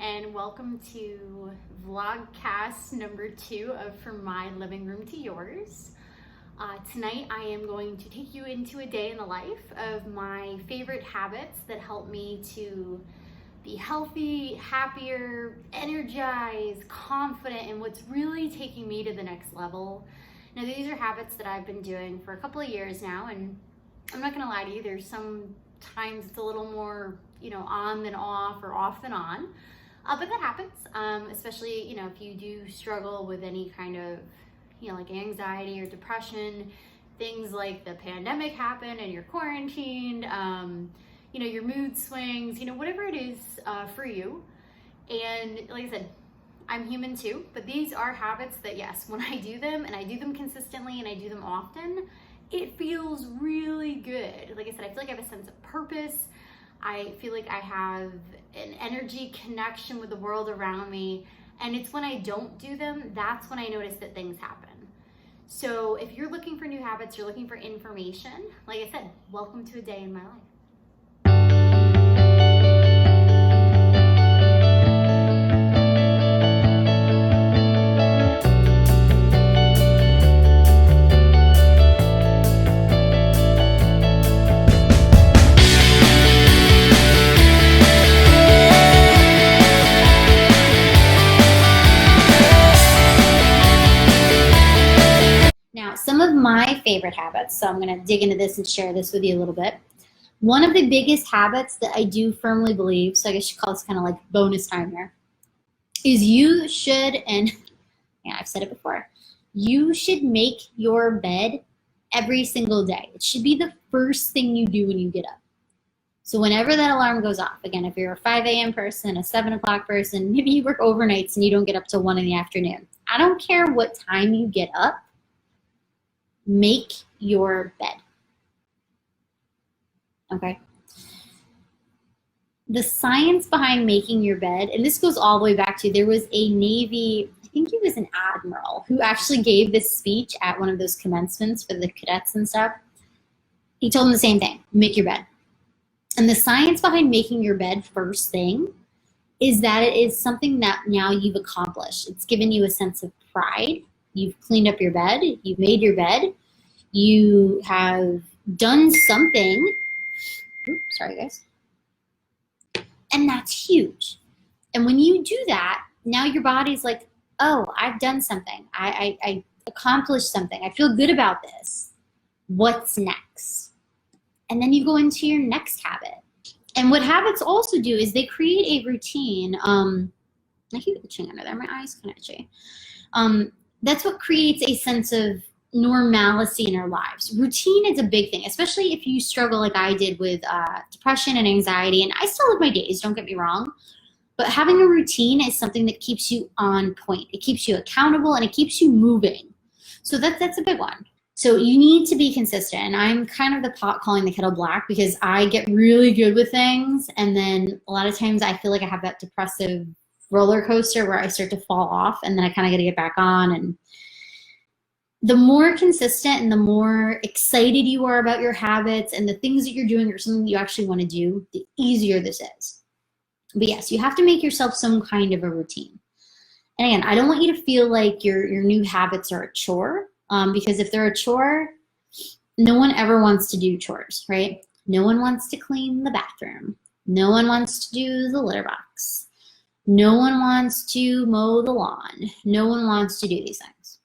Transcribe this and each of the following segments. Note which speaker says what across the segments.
Speaker 1: and welcome to vlogcast number 2 of From My Living Room to Yours. Tonight I am going to take you into a day in the life of my favorite habits that help me to be healthy, happier, energized, confident, and what's really taking me to the next level. Now, these are habits that I've been doing for a couple of years now, and I'm not gonna lie to you, there's some times it's a little more, on than off or off than on. But that happens, especially, if you do struggle with any kind of, like anxiety or depression, things like the pandemic happen and you're quarantined, your mood swings, whatever it is for you. And like I said, I'm human too, but these are habits that, yes, when I do them and I do them consistently and I do them often, it feels really good. Like I said, I feel like I have a sense of purpose. I feel like I have an energy connection with the world around me. And it's when I don't do them, that's when I notice that things happen. So if you're looking for new habits, you're looking for information, like I said, welcome to a day in my life. Now, some of my favorite habits, so I'm going to dig into this and share this with you a little bit. One of the biggest habits that I do firmly believe, so I guess you call this kind of like bonus time here, is you should, and yeah, I've said it before, you should make your bed every single day. It should be the first thing you do when you get up. So whenever that alarm goes off, again, if you're a 5 a.m. person, a 7 o'clock person, maybe you work overnights and you don't get up till 1 in the afternoon. I don't care what time you get up. Make your bed. Okay. The science behind making your bed, and this goes all the way back to, there was a Navy, I think he was an admiral, who actually gave this speech at one of those commencements for the cadets and stuff. He told them the same thing, make your bed. And the science behind making your bed first thing is that it is something that now you've accomplished. It's given you a sense of pride. You've cleaned up your bed. You've made your bed. You have done something. Oops, sorry, guys. And that's huge. And when you do that, now your body's like, oh, I've done something. I accomplished something. I feel good about this. What's next? And then you go into your next habit. And what habits also do is they create a routine. I keep itching under there. My eyes kind of itchy. That's what creates a sense of normalcy in our lives. Routine is a big thing, especially if you struggle like I did with depression and anxiety. And I still have my days, don't get me wrong. But having a routine is something that keeps you on point. It keeps you accountable and it keeps you moving. So that's a big one. So you need to be consistent. And I'm kind of the pot calling the kettle black because I get really good with things. And then a lot of times I feel like I have that depressive roller coaster where I start to fall off and then I kind of got to get back on. And the more consistent and the more excited you are about your habits and the things that you're doing or something that you actually want to do, the easier this is. But yes, you have to make yourself some kind of a routine. And again, I don't want you to feel like your new habits are a chore, because if they're a chore, no one ever wants to do chores, right? No one wants to clean the bathroom. No one wants to do the litter box. No one wants to mow the lawn. No one wants to do these things.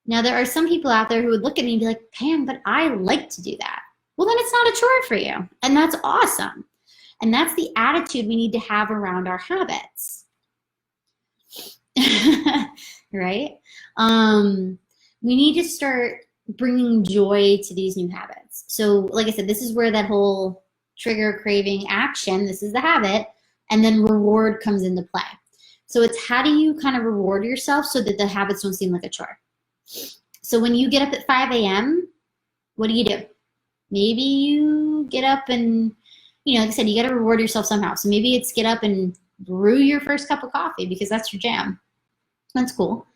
Speaker 1: Now, there are some people out there who would look at me and be like, Pam, but I like to do that. Well, then it's not a chore for you. And that's awesome. And that's the attitude we need to have around our habits. Right? We need to start bringing joy to these new habits. So like I said, this is where that whole trigger, craving, action, this is the habit, and then reward comes into play. So it's how do you kind of reward yourself so that the habits don't seem like a chore? So when you get up at 5 a.m., what do? Maybe you get up and, like I said, you got to reward yourself somehow. So maybe it's get up and brew your first cup of coffee because that's your jam. That's cool.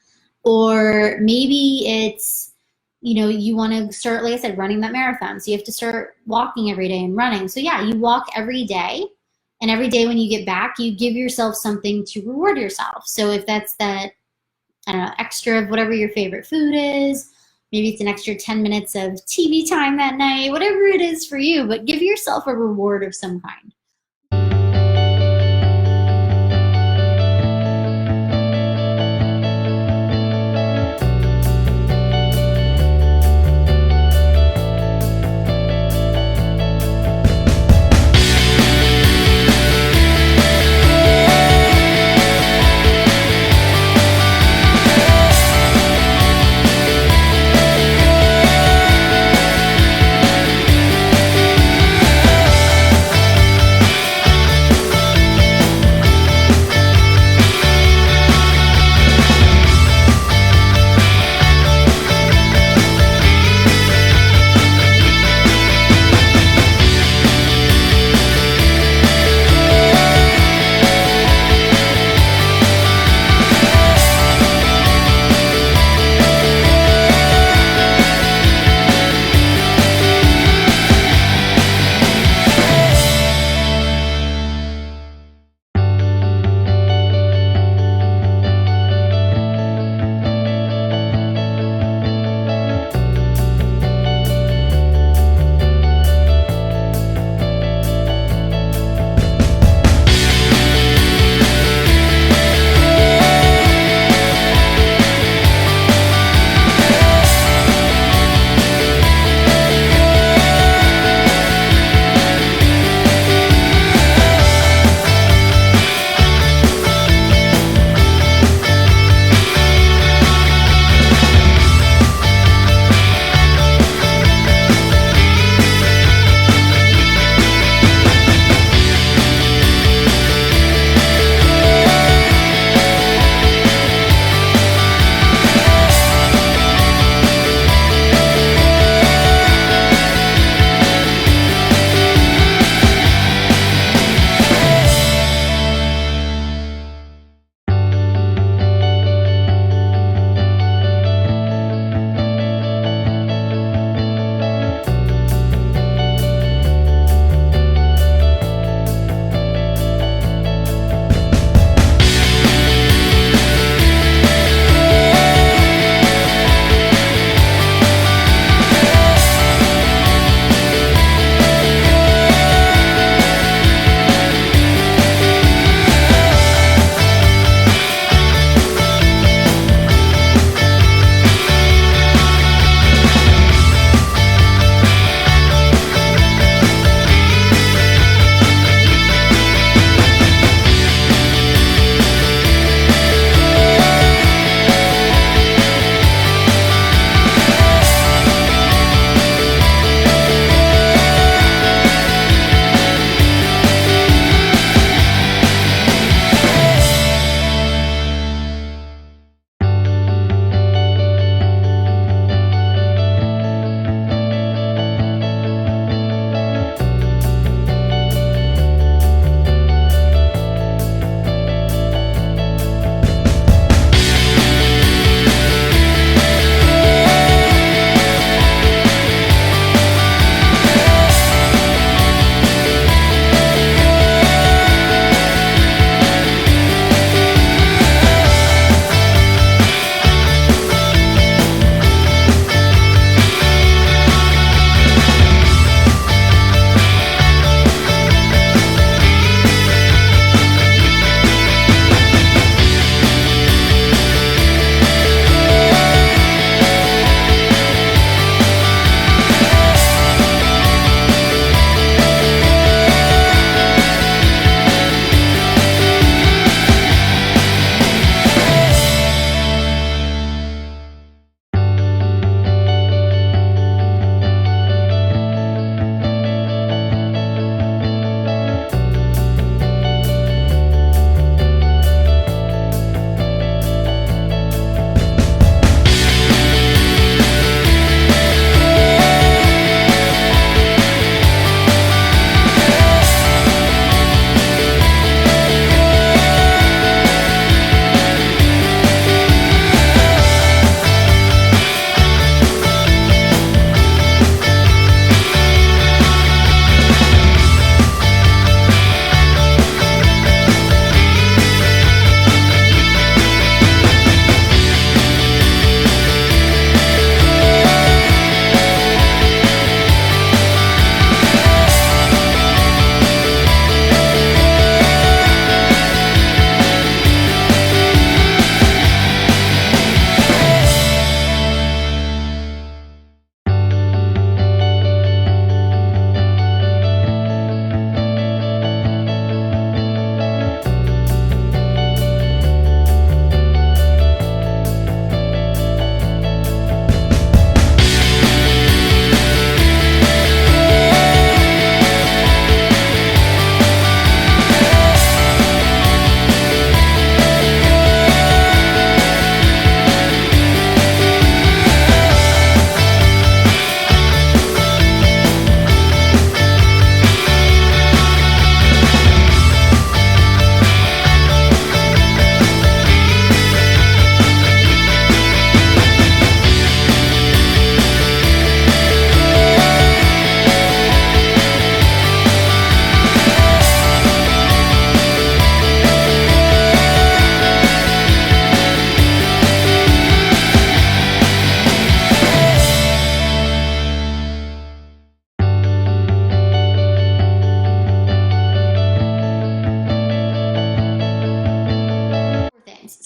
Speaker 1: Or maybe it's, you want to start, like I said, running that marathon. So you have to start walking every day and running. So yeah, you walk every day And every day when you get back, you give yourself something to reward yourself. So if that's that, I don't know, extra of whatever your favorite food is, maybe it's an extra 10 minutes of TV time that night, whatever it is for you, but give yourself a reward of some kind.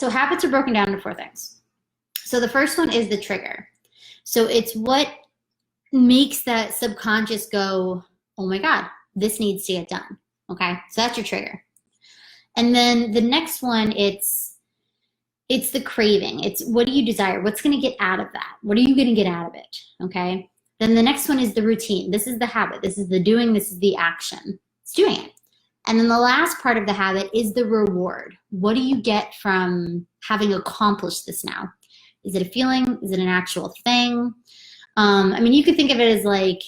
Speaker 1: So habits are broken down into 4 things. So the first one is the trigger. So it's what makes that subconscious go, oh my God, this needs to get done. Okay, so that's your trigger. And then the next one, it's the craving. It's what do you desire? What's going to get out of that? What are you going to get out of it? Okay. Then the next one is the routine. This is the habit. This is the doing. This is the action. It's doing it. And then the last part of the habit is the reward. What do you get from having accomplished this now? Is it a feeling? Is it an actual thing? I mean, you could think of it as like,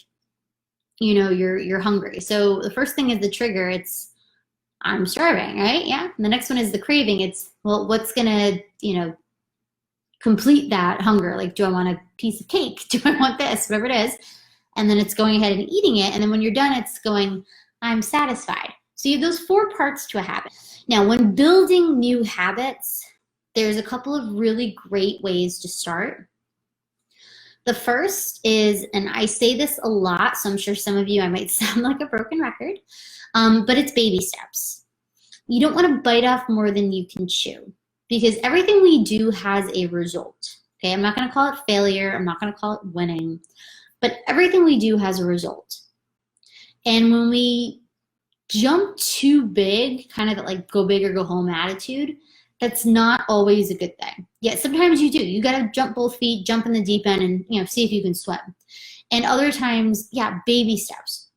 Speaker 1: you know, you're hungry. So the first thing is the trigger. It's I'm starving, right? Yeah. And the next one is the craving. It's, well, what's gonna, you know, complete that hunger? Like, do I want a piece of cake? Do I want this? Whatever it is. And then it's going ahead and eating it. And then when you're done, it's going, I'm satisfied. So you have those 4 parts to a habit. Now, when building new habits, there's a couple of really great ways to start. The first is, and I say this a lot, so I'm sure some of you, I might sound like a broken record, but it's baby steps. You don't want to bite off more than you can chew, because everything we do has a result. Okay, I'm not going to call it failure. I'm not going to call it winning, but everything we do has a result. And when we jump too big, kind of like go big or go home attitude, that's not always a good thing. Yeah, sometimes you do. You got to jump both feet, jump in the deep end, and see if you can swim. And other times, yeah, baby steps.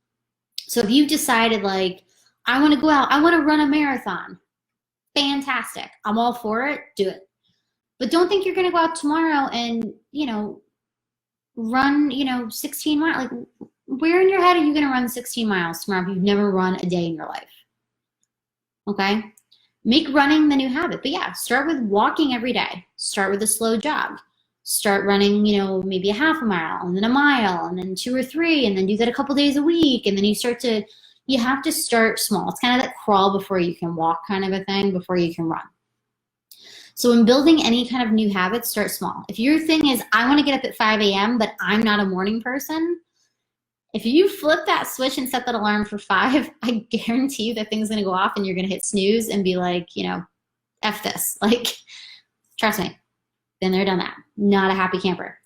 Speaker 1: So if you've decided like, I want to go out, I want to run a marathon, fantastic. I'm all for it. Do it. But don't think you're going to go out tomorrow and, run, 16 miles. Like, where in your head are you going to run 16 miles tomorrow if you've never run a day in your life? Okay? Make running the new habit. But yeah, start with walking every day. Start with a slow jog. Start running, maybe a half a mile, and then a mile, and then 2 or 3, and then do that a couple days a week. And then you have to start small. It's kind of that crawl before you can walk kind of a thing, before you can run. So when building any kind of new habits, start small. If your thing is, I want to get up at 5 a.m., but I'm not a morning person, if you flip that switch and set that alarm for 5, I guarantee you that thing's going to go off and you're going to hit snooze and be like, F this. Like, trust me, been there, done that. Not a happy camper.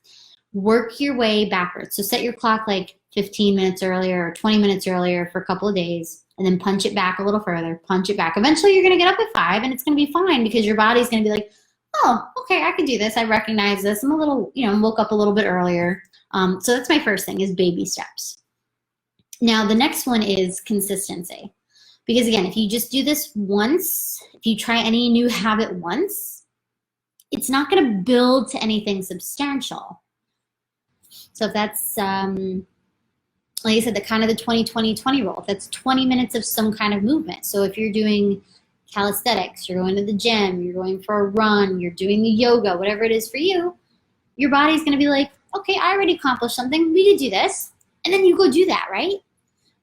Speaker 1: Work your way backwards. So set your clock like 15 minutes earlier or 20 minutes earlier for a couple of days, and then punch it back a little further, punch it back. Eventually you're going to get up at 5 and it's going to be fine, because your body's going to be like, oh, okay, I can do this. I recognize this. I'm a little, woke up a little bit earlier. So that's my first thing, is baby steps. Now, the next one is consistency. Because again, if you just do this once, if you try any new habit once, it's not going to build to anything substantial. So if that's, like I said, the kind of the 20-20-20 rule, if that's 20 minutes of some kind of movement. So if you're doing calisthenics, you're going to the gym, you're going for a run, you're doing the yoga, whatever it is for you, your body's going to be like, okay, I already accomplished something. We could do this. And then you go do that, right?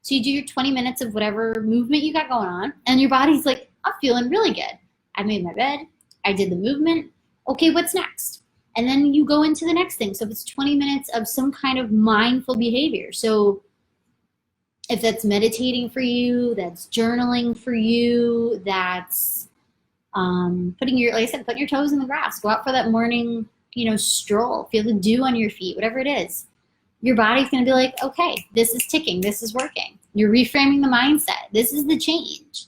Speaker 1: So you do your 20 minutes of whatever movement you got going on, and your body's like, I'm feeling really good. I made my bed. I did the movement. Okay, what's next? And then you go into the next thing. So if it's 20 minutes of some kind of mindful behavior. So if that's meditating for you, that's journaling for you, that's putting your toes in the grass. Go out for that morning, stroll. Feel the dew on your feet, whatever it is. Your body's going to be like, okay, this is ticking. This is working. You're reframing the mindset. This is the change.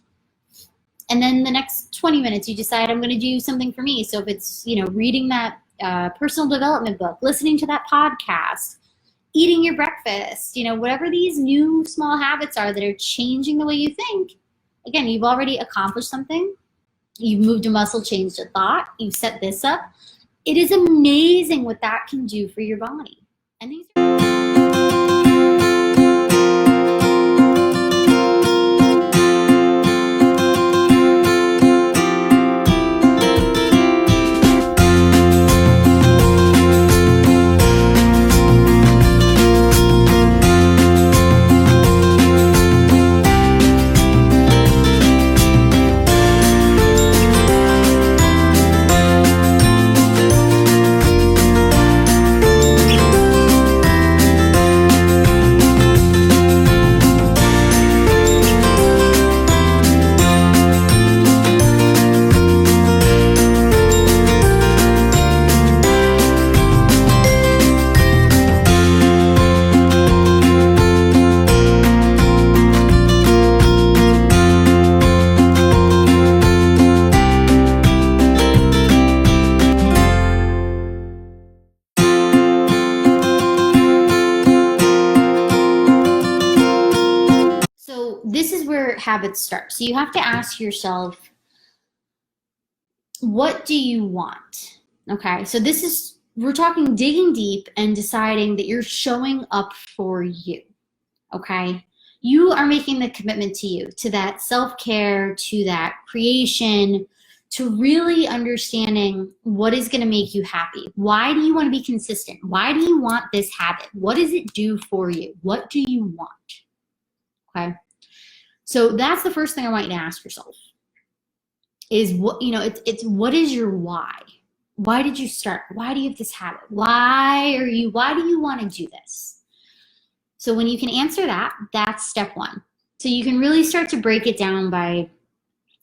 Speaker 1: And then the next 20 minutes, you decide, I'm going to do something for me. So if it's, reading that personal development book, listening to that podcast, eating your breakfast, whatever these new small habits are that are changing the way you think. Again, you've already accomplished something. You've moved a muscle, changed a thought. You've set this up. It is amazing what that can do for your body. And these habits start? So you have to ask yourself, what do you want? Okay, so we're talking digging deep and deciding that you're showing up for you. Okay, you are making the commitment to you, to that self-care, to that creation, to really understanding what is going to make you happy. Why do you want to be consistent? Why do you want this habit? What does it do for you? What do you want? Okay, so that's the first thing I want you to ask yourself is what, it's what is your why? Why did you start? Why do you have this habit? Why do you want to do this? So when you can answer that, that's step one. So you can really start to break it down by,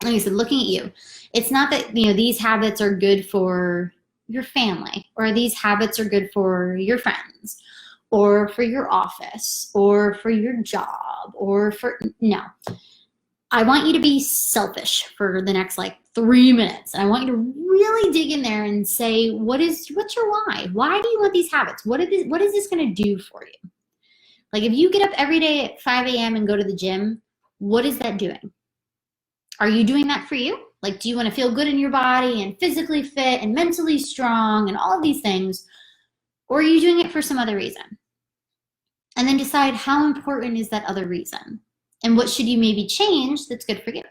Speaker 1: like I said, looking at you. It's not that, these habits are good for your family, or these habits are good for your friends, or for your office, or for your job, no. I want you to be selfish for the next 3 minutes. And I want you to really dig in there and say, what's your why? Why do you want these habits? What is this going to do for you? Like if you get up every day at 5 a.m. and go to the gym, what is that doing? Are you doing that for you? Like, do you want to feel good in your body and physically fit and mentally strong and all of these things? Or are you doing it for some other reason? And then decide how important is that other reason? And what should you maybe change that's good for you?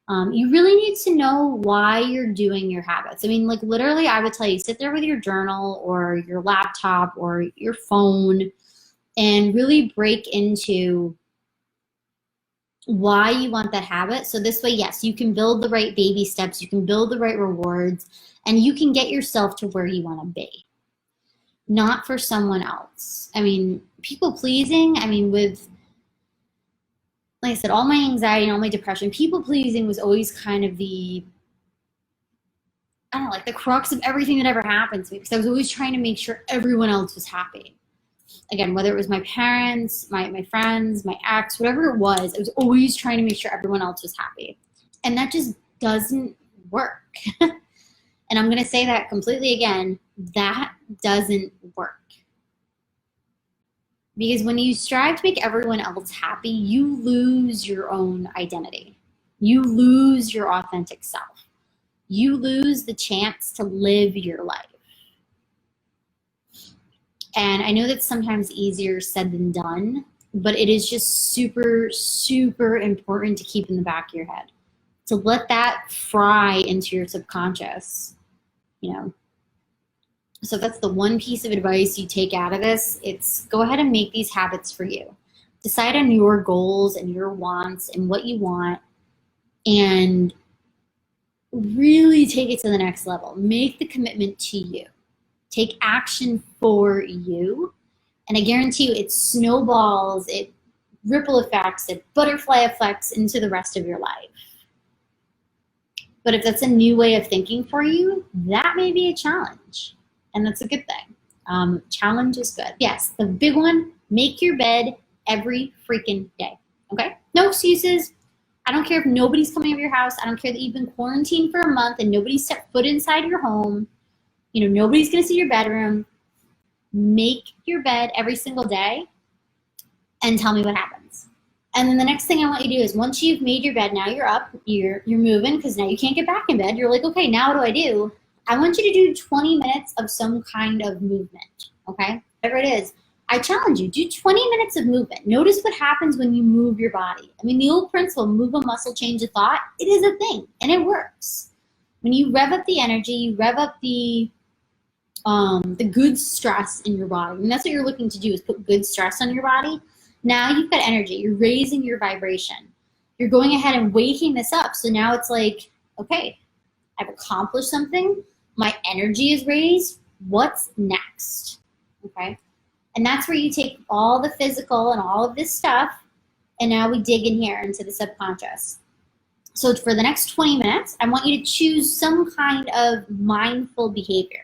Speaker 1: You really need to know why you're doing your habits. I mean, like literally, I would tell you, sit there with your journal or your laptop or your phone and really break into why you want that habit. So this way, yes, you can build the right baby steps, you can build the right rewards, and you can get yourself to where you want to be, not for someone else. I mean, people pleasing, I mean, with, like I said, all my anxiety and all my depression, people pleasing was always kind of the, I don't know, like the crux of everything that ever happened to me, because I was always trying to make sure everyone else was happy. Again, whether it was my parents, my friends, my ex, whatever it was, I was always trying to make sure everyone else was happy. And that just doesn't work. And I'm going to say that completely again, that doesn't work. Because when you strive to make everyone else happy, you lose your own identity. You lose your authentic self. You lose the chance to live your life. And I know that's sometimes easier said than done, but it is just super, super important to keep in the back of your head. To let that fry into your subconscious, you know. So that's the one piece of advice you take out of this. It's go ahead and make these habits for you. Decide on your goals and your wants and what you want, and really take it to the next level. Make the commitment to you. Take action for you. And I guarantee you it snowballs, it ripple effects, it butterfly effects into the rest of your life. But if that's a new way of thinking for you, that may be a challenge. And that's a good thing. Challenge is good. Yes, the big one, make your bed every freaking day. Okay? No excuses. I don't care if nobody's coming over your house. I don't care that you've been quarantined for a month and nobody's set foot inside your home. You know, nobody's going to see your bedroom. Make your bed every single day and tell me what happens. And then the next thing I want you to do is once you've made your bed, now you're up, you're moving, because now you can't get back in bed. You're like, okay, now what do I do? I want you to do 20 minutes of some kind of movement, okay? Whatever it is. I challenge you, do 20 minutes of movement. Notice what happens when you move your body. I mean, the old principle, move a muscle, change a thought, it is a thing, and it works. When you rev up the energy, you rev up the good stress in your body. And that's what you're looking to do, is put good stress on your body. Now you've got energy. You're raising your vibration. You're going ahead and waking this up. So now it's like, okay, I've accomplished something. My energy is raised. What's next? Okay. And that's where you take all the physical and all of this stuff, and now we dig in here into the subconscious. So for the next 20 minutes, I want you to choose some kind of mindful behavior.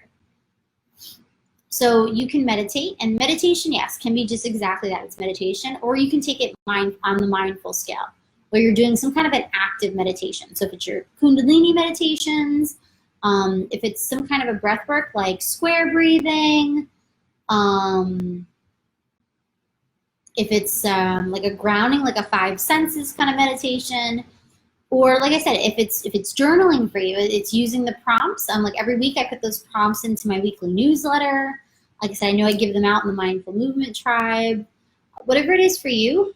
Speaker 1: So you can meditate, and meditation, yes, can be just exactly that. It's meditation, or you can take it on the mindful scale, where you're doing some kind of an active meditation. So if it's your Kundalini meditations, if it's some kind of a breath work like square breathing, if it's like a grounding, like a 5 senses kind of meditation, or like I said, if it's journaling for you, it's using the prompts. Like every week I put those prompts into my weekly newsletter. Like I said, I know I give them out in the Mindful Movement Tribe. Whatever it is for you,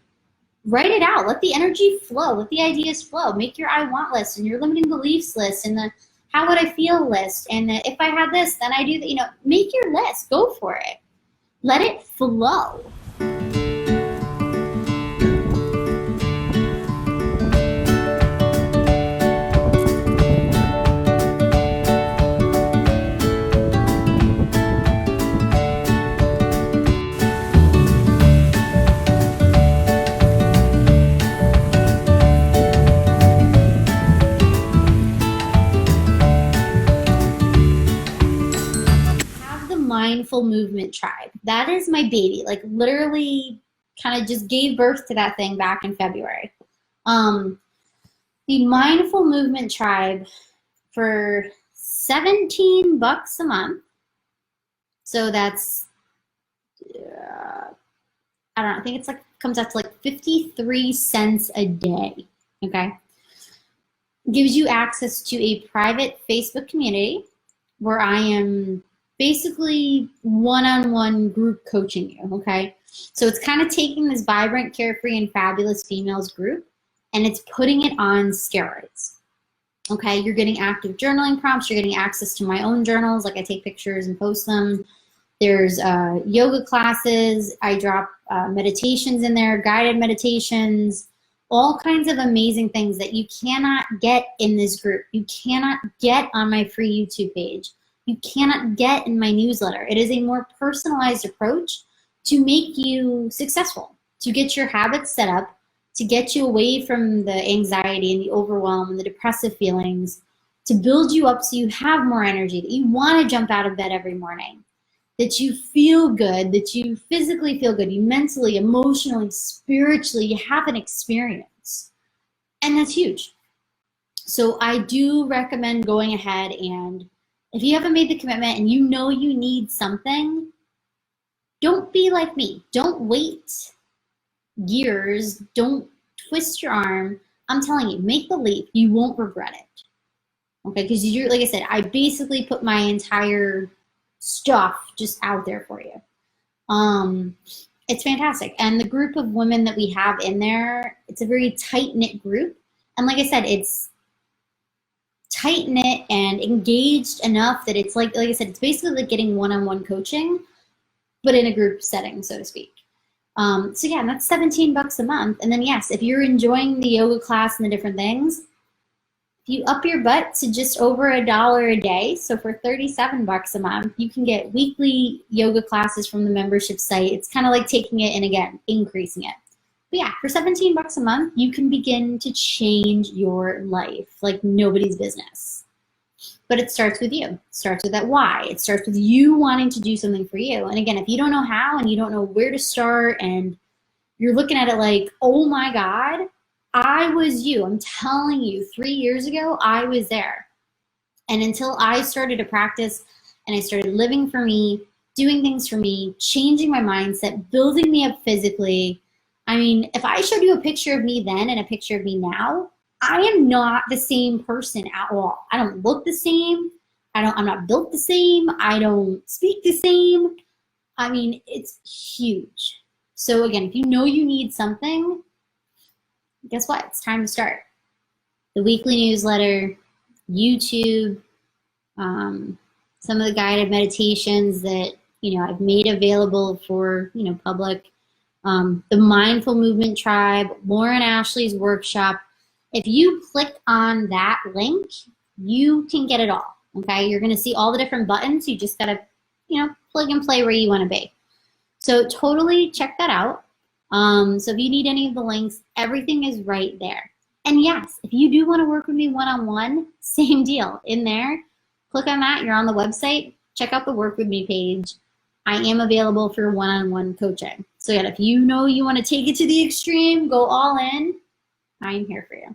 Speaker 1: write it out. Let the energy flow. Let the ideas flow. Make your I want list and your limiting beliefs list and the how would I feel list. And the, if I had this, then I do that. You know, make your list. Go for it. Let it flow. Mindful Movement Tribe. That is my baby. Like literally kind of just gave birth to that thing back in February. The Mindful Movement Tribe for $17 a month. So that's, I don't know, I think it's like, comes out to like 53 cents a day. Okay. Gives you access to a private Facebook community where I am basically one-on-one group coaching you, okay? So it's kind of taking this vibrant, carefree, and fabulous females group, and it's putting it on steroids. Okay, you're getting active journaling prompts. You're getting access to my own journals. Like I take pictures and post them. There's yoga classes. I drop meditations in there, guided meditations, all kinds of amazing things that you cannot get in this group. You cannot get on my free YouTube page. You cannot get in my newsletter. It is a more personalized approach to make you successful, to get your habits set up, to get you away from the anxiety and the overwhelm and the depressive feelings, to build you up so you have more energy, that you want to jump out of bed every morning, that you feel good, that you physically feel good, you mentally, emotionally, spiritually, you have an experience. And that's huge. So I do recommend going ahead, and if you haven't made the commitment and you know you need something, don't be like me. Don't wait years. Don't twist your arm. I'm telling you, make the leap. You won't regret it. Okay, because you're, like I said, I basically put my entire stuff just out there for you. It's fantastic. And the group of women that we have in there, it's a very tight-knit group. And like I said, it's tight-knit and engaged enough that it's like I said, it's basically like getting one-on-one coaching, but in a group setting, so to speak. So yeah, and that's $17 a month. And then yes, if you're enjoying the yoga class and the different things, if you up your butt to just over $1 a day, so for $37 a month, you can get weekly yoga classes from the membership site. It's kind of like taking it and again, increasing it. But yeah, for $17 a month, you can begin to change your life like nobody's business. But it starts with you. It starts with that why. It starts with you wanting to do something for you. And again, if you don't know how and you don't know where to start and you're looking at it like, oh my God, I was you. I'm telling you, 3 years ago, I was there. And until I started to practice and I started living for me, doing things for me, changing my mindset, building me up physically. I mean, if I showed you a picture of me then and a picture of me now, I am not the same person at all. I don't look the same. I'm not built the same. I don't speak the same. I mean, it's huge. So again, if you know you need something, guess what? It's time to start. The weekly newsletter, YouTube, some of the guided meditations that, I've made available for, public, the Mindful Movement Tribe, Lauren Ashley's workshop. If you click on that link, you can get it all, okay? You're gonna see all the different buttons. You just gotta, plug and play where you wanna be. So totally check that out. So if you need any of the links, everything is right there. And yes, if you do wanna work with me one-on-one, same deal. In there, click on that, you're on the website, check out the Work With Me page. I am available for one-on-one coaching. So yeah, if you know you wanna take it to the extreme, go all in, I am here for you.